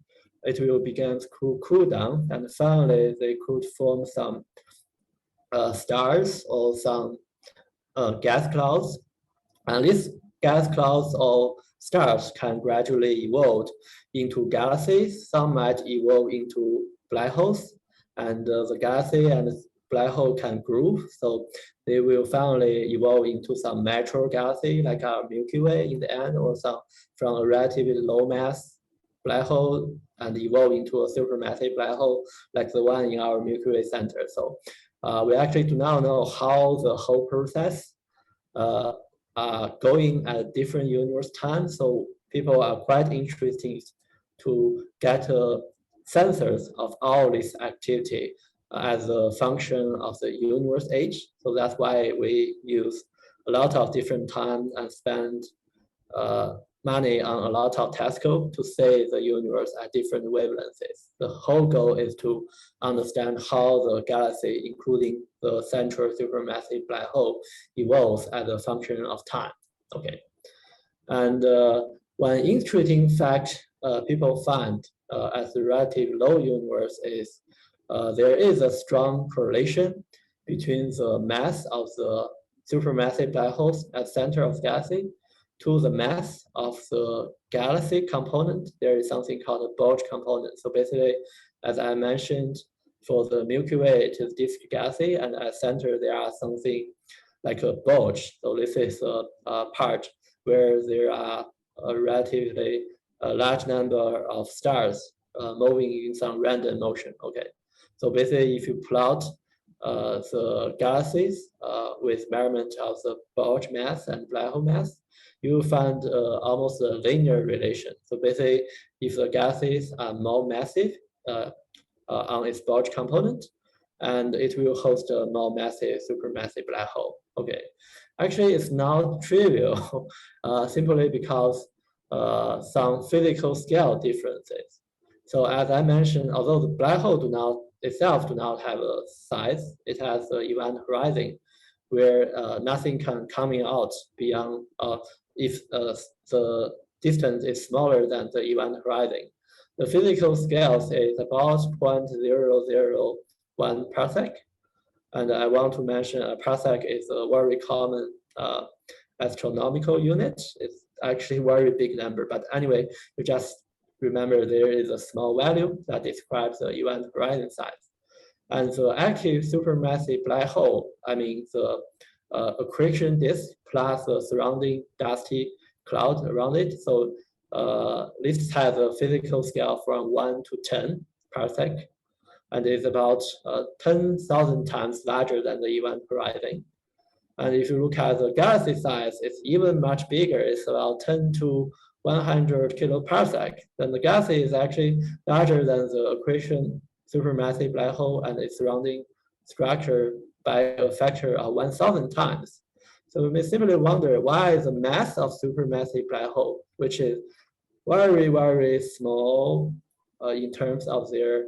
B: it will begin to cool down, and finally they could form some stars or some gas clouds. And these gas clouds or stars can gradually evolve into galaxies. Some might evolve into black holes, and the galaxy and black hole can group. So they will finally evolve into some mature galaxy like our Milky Way in the end, or some from a relatively low mass black hole and evolve into a supermassive black hole like the one in our Milky Way center. So we actually do not know how the whole process going at different universe times. So people are quite interested to get sensors of all this activity as a function of the universe age. So that's why we use a lot of different time and spend money on a lot of telescopes to see the universe at different wavelengths. The whole goal is to understand how the galaxy, including the central supermassive black hole, evolves as a function of time. Okay, and one interesting fact people find as a relatively low universe is there is a strong correlation between the mass of the supermassive black holes at the center of the galaxy to the mass of the galaxy component. There is something called a bulge component. So basically, as I mentioned, for the Milky Way, it is disk galaxy, and at center there are something like a bulge. So this is a part where there are a relatively large number of stars moving in some random motion. Okay, so basically, if you plot the galaxies with measurement of the bulge mass and black hole mass, you will find almost a linear relation. So basically, if the gases are more massive on its bulge component, and it will host a more massive supermassive black hole. Okay, actually, it's not trivial, simply because some physical scale differences. So as I mentioned, although the black hole itself do not have a size, it has an event horizon where nothing can coming out beyond if the distance is smaller than the event horizon. The physical scale is about 0.001 parsec. And I want to mention a parsec is a very common astronomical unit. It's actually a very big number, but anyway, you just remember there is a small value that describes the event horizon size. And the active supermassive black hole, I mean the accretion disk plus the surrounding dusty cloud around it. So this has a physical scale from 1 to 10 parsec, and is about 10,000 times larger than the event horizon. And if you look at the galaxy size, it's even much bigger. It's about 10 to 100 kiloparsec. Then the galaxy is actually larger than the accretion supermassive black hole and its surrounding structure by a factor of 1,000 times. So we may simply wonder why the mass of supermassive black hole, which is very, very small in terms of their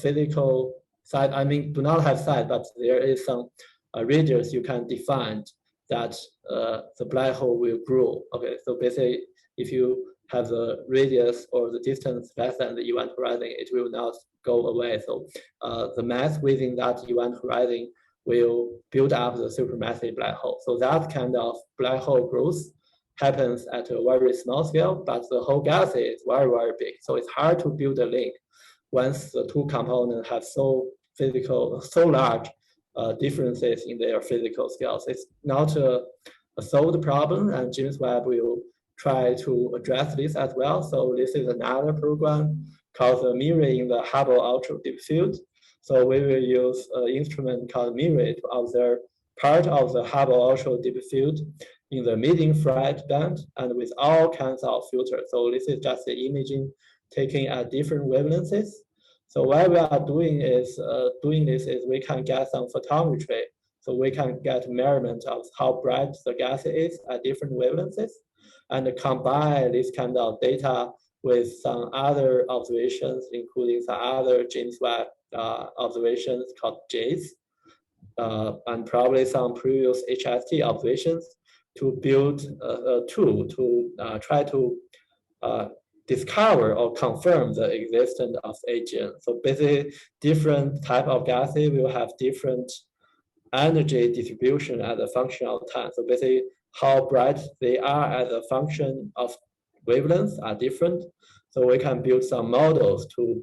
B: physical size. I mean, do not have size, but there is some radius you can define that the black hole will grow. Okay, so basically, if you have the radius or the distance less than the event horizon, it will not go away. So the mass within that event horizon will build up the supermassive black hole. So that kind of black hole growth happens at a very small scale, but the whole galaxy is very, very big. So it's hard to build a link once the two components have so large differences in their physical scales. It's not a solved problem, and James Webb will try to address this as well. So this is another program called the Mirror in the Hubble Ultra Deep Field. So we will use an instrument called Mirror to observe part of the Hubble Ultra Deep Field in the mid-infrared band and with all kinds of filters. So this is just the imaging taken at different wavelengths. So what we are doing is we can get some photometry. So we can get measurement of how bright the gas is at different wavelengths and combine this kind of data with some other observations, including some other James Webb observations called JACE, and probably some previous HST observations to build a tool to try to discover or confirm the existence of agent. So basically, different type of gases will have different energy distribution as a function of time. So basically, how bright they are as a function of wavelengths are different. So we can build some models to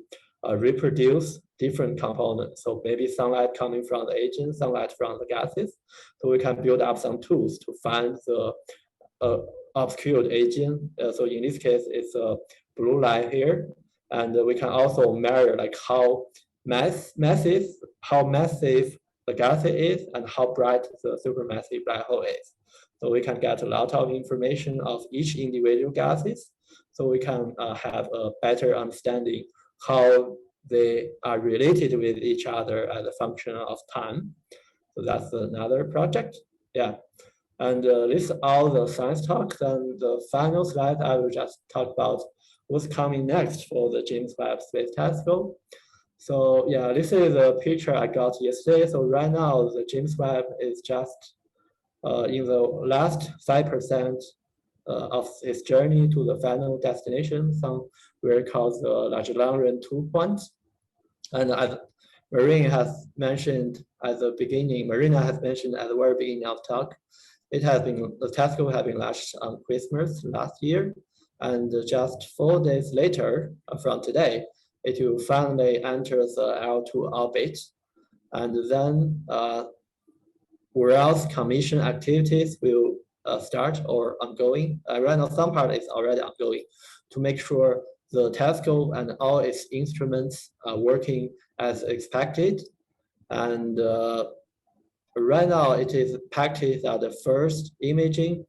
B: reproduce different components. So maybe sunlight coming from the agent, sunlight from the gases. So we can build up some tools to find the obscured agent. So in this case, it's a blue line here. And we can also measure like how massive the galaxy is and how bright the supermassive black hole is. So we can get a lot of information of each individual gases. So we can have a better understanding how they are related with each other as a function of time. So that's another project. Yeah. And this is all the science talk. And the final slide, I will just talk about what's coming next for the James Webb Space Telescope. So yeah, this is a picture I got yesterday. So right now, the James Webb is just in the last 5% of its journey to the final destination, somewhere called the Lagrangian 2 point. And as Marina has mentioned at the very beginning of talk, the telescope has been launched on Christmas last year, and just 4 days later from today, it will finally enter the L2 orbit, and then whereas commission activities will start or ongoing. Right now, some part is already ongoing to make sure the telescope and all its instruments are working as expected. And right now, it is expected that the first imaging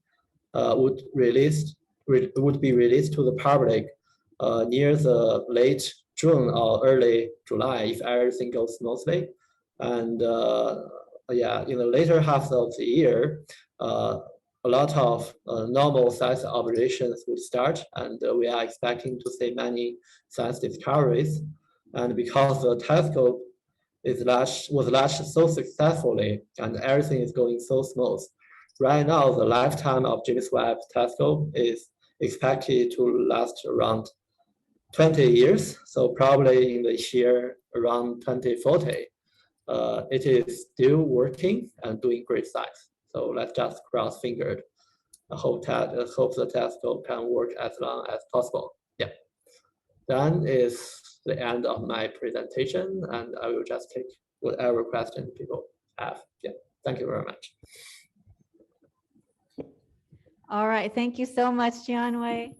B: would be released to the public near the late June or early July if everything goes smoothly. And yeah, in the later half of the year, a lot of normal science operations would start, and we are expecting to see many science discoveries. And because the telescope was launched so successfully and everything is going so smooth, right now the lifetime of James Webb Telescope is expected to last around 20 years. So probably in the year around 2040, it is still working and doing great science. So let's just cross fingers. I hope the telescope can work as long as possible. Yeah. That is the end of my presentation, and I will just take whatever questions people have. Yeah. Thank you very much.
A: All right. Thank you so much, Jianwei.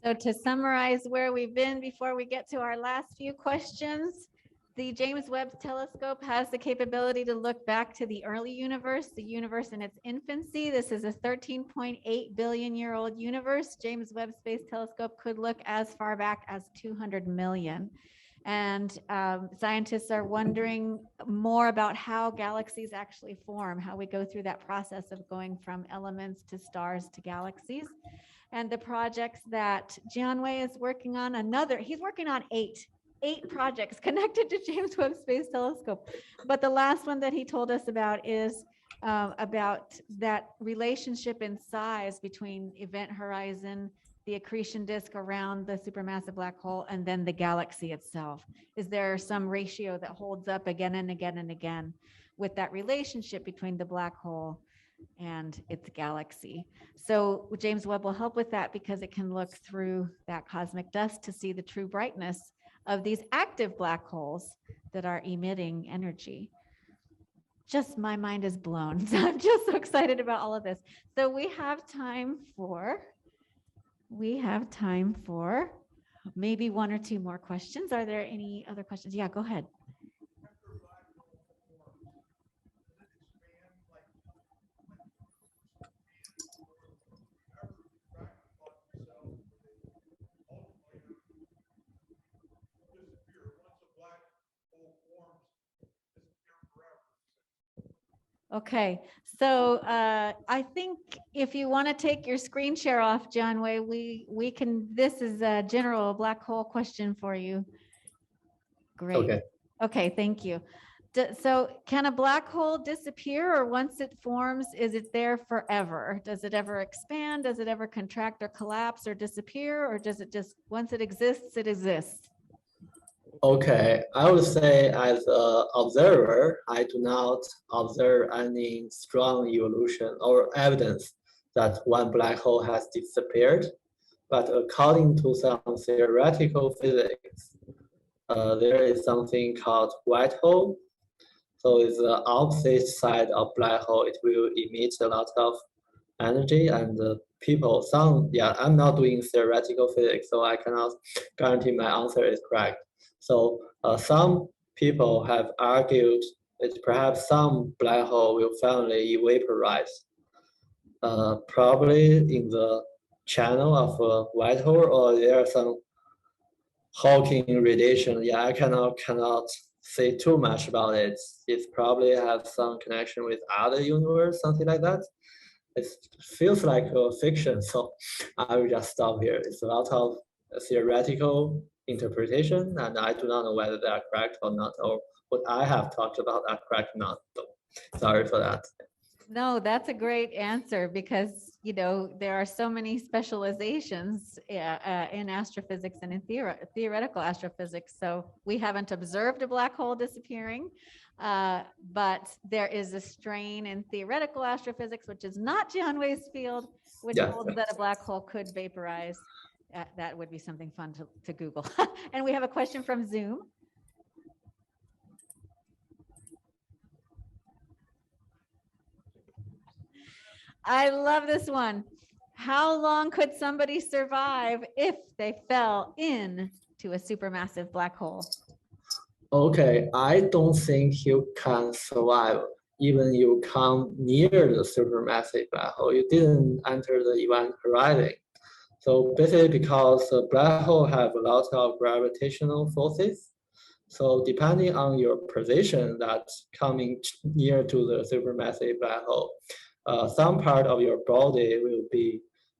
A: So to summarize where we've been before we get to our last few questions, the James Webb Telescope has the capability to look back to the early universe in its infancy. This is a 13.8 billion year old universe. James Webb Space Telescope could look as far back as 200 million. And scientists are wondering more about how galaxies actually form, how we go through that process of going from elements to stars to galaxies. And the projects that Jianwei is working on, he's working on eight projects connected to James Webb Space Telescope. But the last one that he told us about is about that relationship in size between event horizon, the accretion disk around the supermassive black hole, and then the galaxy itself. Is there some ratio that holds up again and again and again with that relationship between the black hole and its galaxy? So James Webb will help with that because it can look through that cosmic dust to see the true brightness of these active black holes that are emitting energy. Just my mind is blown. I'm just so excited about all of this. So we have time for maybe one or two more questions. Are there any other questions? Yeah, go ahead. Okay, so I think if you want to take your screen share off, Jianwei, we can, this is a general black hole question for you. Great.
B: Okay.
A: Okay, thank you. So can a black hole disappear, or once it forms, is it there forever? Does it ever expand? Does it ever contract or collapse or disappear? Or does it just, once it exists, it exists?
B: Okay, I would say as an observer, I do not observe any strong evolution or evidence that one black hole has disappeared. But according to some theoretical physics, there is something called white hole. So it's the opposite side of black hole. It will emit a lot of energy, and I'm not doing theoretical physics, so I cannot guarantee my answer is correct. So some people have argued that perhaps some black hole will finally evaporize, probably in the channel of a white hole, or there are some Hawking radiation. Yeah, I cannot say too much about it. It probably has some connection with other universe, something like that. It feels like a fiction, so I will just stop here. It's a lot of theoretical interpretation, and I do not know whether they are correct or not, or what I have talked about are correct or not. So sorry for that.
A: No, that's a great answer because, you know, there are so many specializations in astrophysics and in theoretical astrophysics. So we haven't observed a black hole disappearing, but there is a strain in theoretical astrophysics, which is not Jianwei's field, which holds that a black hole could vaporize. That would be something fun to Google. And we have a question from Zoom. I love this one. How long could somebody survive if they fell into a supermassive black hole?
B: Okay, I don't think you can survive even you come near the supermassive black hole. You didn't enter the event horizon. So basically because the black hole have a lot of gravitational forces. So depending on your position that's coming near to the supermassive black hole, some part of your body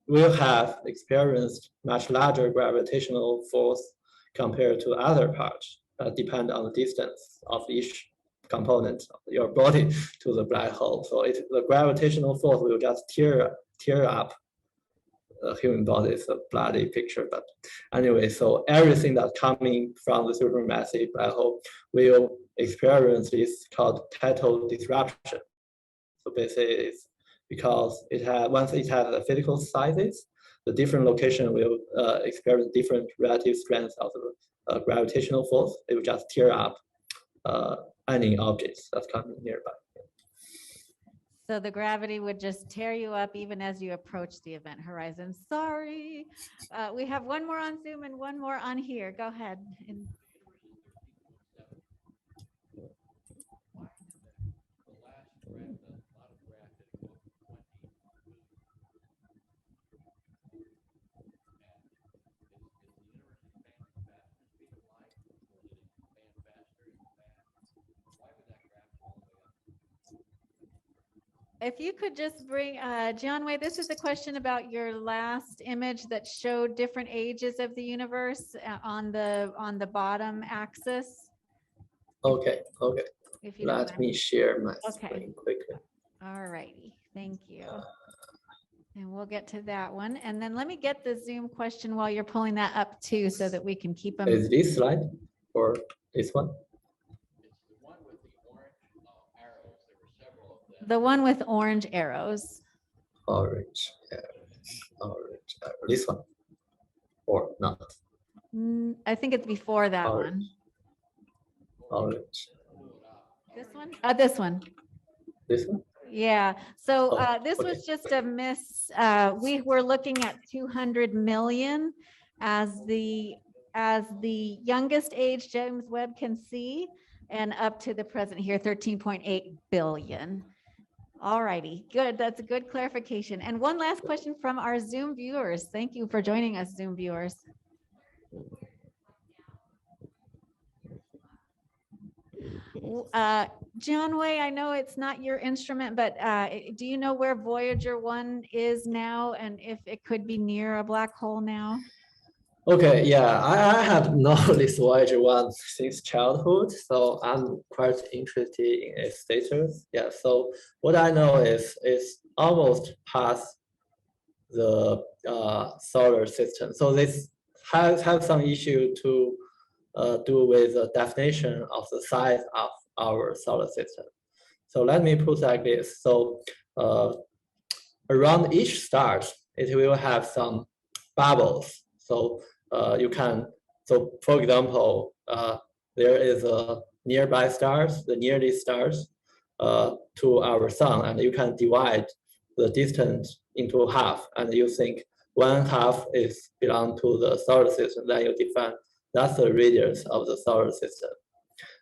B: will have experienced much larger gravitational force compared to other parts, depend on the distance of each component of your body to the black hole. So the gravitational force will just tear up the human body. It's a bloody picture, but anyway, so everything that's coming from the supermassive black hole will experience this called tidal disruption. So basically, it's because once it has the physical sizes, the different location will experience different relative strengths of the gravitational force. It will just tear up any objects that's coming nearby.
A: So the gravity would just tear you up even as you approach the event horizon. Sorry. We have one more on Zoom and one more on here. Go ahead. And
C: Why is it that the last graph, a lot of graphs that go up to 20 billion, and is the universe expanding faster than the speed of light, or did it expand faster in the past? Why would that graph go all the way up?
A: if you could just bring, Jianwei, this is a question about your last image that showed different ages of the universe on the bottom axis.
B: Okay, okay.
A: If you don't
B: Let
A: mind.
B: me share my
A: Okay.
B: screen quickly.
A: All righty, thank you. And we'll get to that one. And then let me get the Zoom question while you're pulling that up too, so that we can keep them.
B: Is this slide or this one?
C: It's the one with the orange arrows. There were several of them.
A: The one with orange arrows.
B: Orange, orange, this one, or not?
A: I think it's before that
B: Orange. Orange,
A: one. This one? This one.
B: this one?
A: Yeah, so
B: Oh,
A: this
B: okay.
A: was just a miss. We were looking at 200 million as the youngest age James Webb can see, and up to the present here, 13.8 billion. All righty, good. That's a good clarification. And one last question from our Zoom viewers. Thank you for joining us, Zoom viewers. Jianwei, I know it's not your instrument, but do you know where Voyager 1 is now, and if it could be near a black hole now?
B: Okay, yeah, I have known this Voyager 1 since childhood, so I'm quite interested in its status. Yeah, so what I know is it's almost past the solar system. So this has some issue to do with the definition of the size of our solar system. So let me put it like this. So around each star, it will have some bubbles. So you can, so for example, there is a nearby stars, the nearest stars to our sun, and you can divide the distance into half, and you think one half is belong to the solar system, then you define that's the radius of the solar system.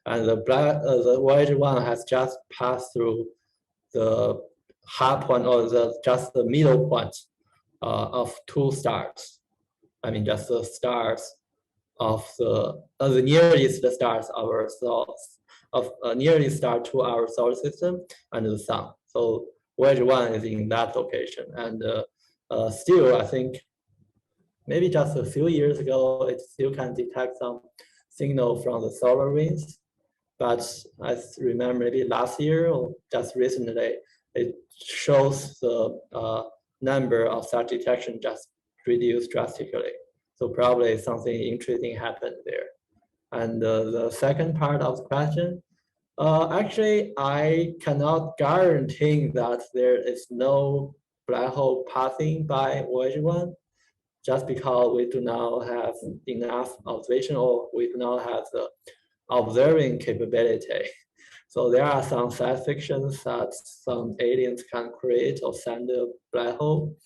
B: And the Voyager 1 has just passed through the half point, or just the middle point of two stars. I mean, just the stars of the nearest stars of our nearest star to our solar system and the sun. So Voyager 1 is in that location, and still, I think maybe just a few years ago, it still can detect some signal from the solar winds. But I remember maybe last year or just recently, it shows the number of such detection just reduced drastically. So probably something interesting happened there. And the second part of the question, actually, I cannot guarantee that there is no black hole passing by Voyager 1, just because we do not have enough observation, or we do not have the observing capability. So there are some science fictions that some aliens can create or send a black hole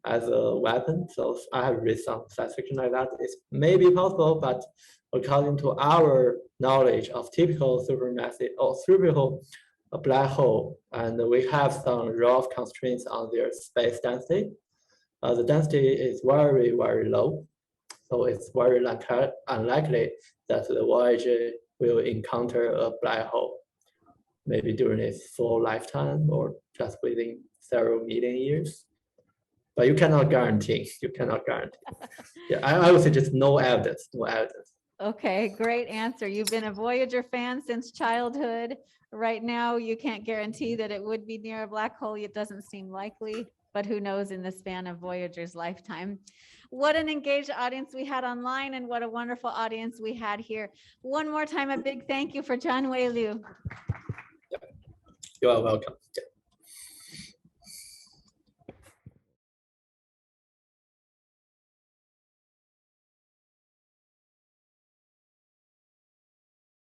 B: as a weapon. So I have read some science fiction like that. It may be possible, but according to our knowledge of typical supermassive or typical black hole, and we have some rough constraints on their space density. The density is very, very low. So it's very unlikely that the Voyager will encounter a black hole, maybe during its full lifetime or just within several million years. But you cannot guarantee. You cannot guarantee. Yeah, I would say just no evidence. No evidence.
A: Okay, great answer. You've been a Voyager fan since childhood. Right now, you can't guarantee that it would be near a black hole. It doesn't seem likely, but who knows in the span of Voyager's lifetime. What an engaged audience we had online, and what a wonderful audience we had here. One more time, a big thank you for Jianwei Lyu.
B: You are welcome. Yeah.